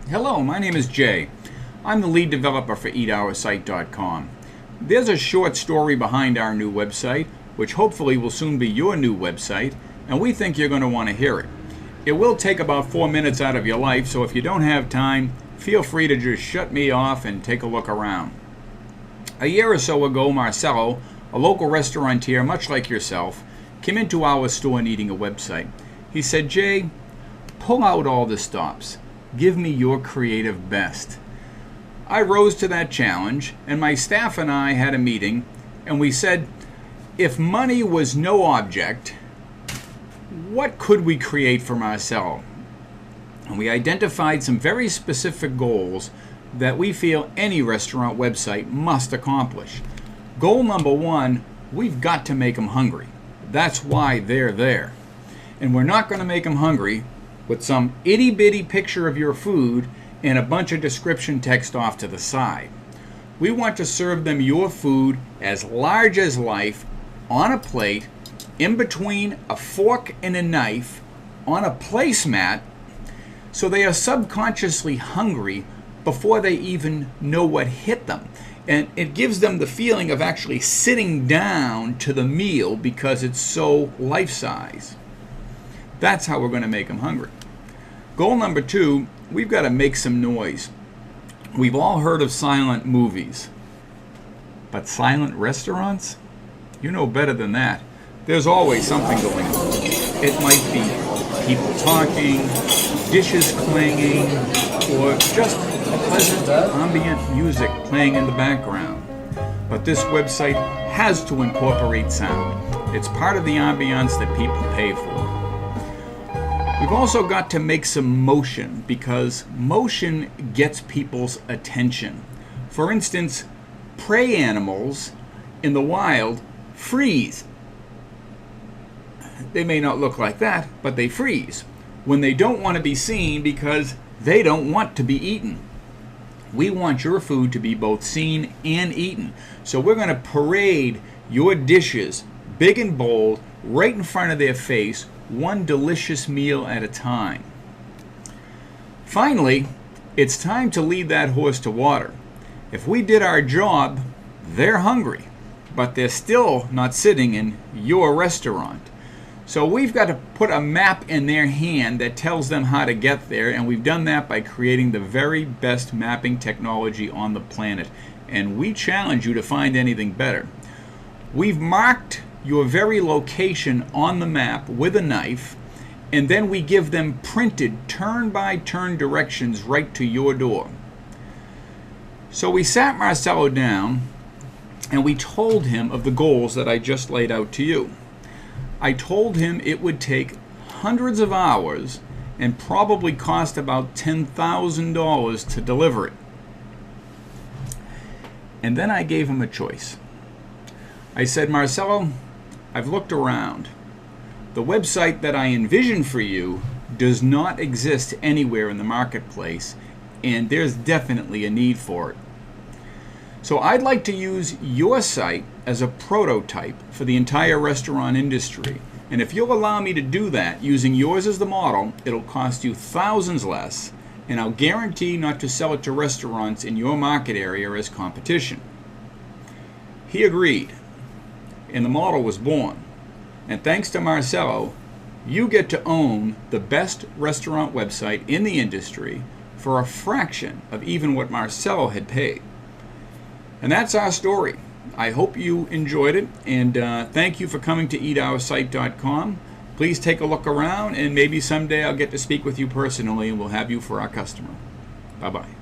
Hello, my name is Jay. I'm the lead developer for EatOurSite.com. There's a short story behind our new website, which hopefully will soon be your new website, and we think you're going to want to hear it. It will take about 4 minutes out of your life, so if you don't have time, feel free to just shut me off and take a look around. A year or so ago, Marcelo, a local restaurateur much like yourself, came into our store needing a website. He said, "Jay, pull out all the stops. Give me your creative best." I rose to that challenge, and my staff and I had a meeting, and we said, if money was no object, what could we create for Marcelo? And we identified some very specific goals that we feel any restaurant website must accomplish. Goal number one, we've got to make them hungry. That's why they're there. And we're not going to make them hungry with some itty-bitty picture of your food and a bunch of description text off to the side. We want to serve them your food as large as life, on a plate, in between a fork and a knife, on a placemat, so they are subconsciously hungry before they even know what hit them. And it gives them the feeling of actually sitting down to the meal because it's so life-size. That's how we're going to make them hungry. Goal number two, we've got to make some noise. We've all heard of silent movies, but silent restaurants? You know better than that. There's always something going on. It might be people talking, dishes clanging, or just a pleasant ambient music playing in the background. But this website has to incorporate sound. It's part of the ambiance that people pay for. We've also got to make some motion, because motion gets people's attention. For instance, prey animals in the wild freeze. They may not look like that, but they freeze when they don't want to be seen because they don't want to be eaten. We want your food to be both seen and eaten. So we're going to parade your dishes, big and bold, right in front of their face, one delicious meal at a time. Finally, it's time to lead that horse to water. If we did our job, they're hungry, but they're still not sitting in your restaurant. So we've got to put a map in their hand that tells them how to get there, and we've done that by creating the very best mapping technology on the planet. And we challenge you to find anything better. We've marked your very location on the map with a knife, and then we give them printed turn-by-turn directions right to your door. So we sat Marcelo down, and we told him of the goals that I just laid out to you. I told him it would take hundreds of hours and probably cost about $10,000 to deliver it. And then I gave him a choice. I said, Marcelo, I've looked around. The website that I envision for you does not exist anywhere in the marketplace, and there's definitely a need for it. So I'd like to use your site as a prototype for the entire restaurant industry. And if you'll allow me to do that, using yours as the model, it'll cost you thousands less, and I'll guarantee not to sell it to restaurants in your market area as competition. He agreed, and the model was born. And thanks to Marcelo, you get to own the best restaurant website in the industry for a fraction of even what Marcelo had paid. And that's our story. I hope you enjoyed it, and thank you for coming to EatOurSite.com. Please take a look around, and maybe someday I'll get to speak with you personally, and we'll have you for our customer. Bye-bye.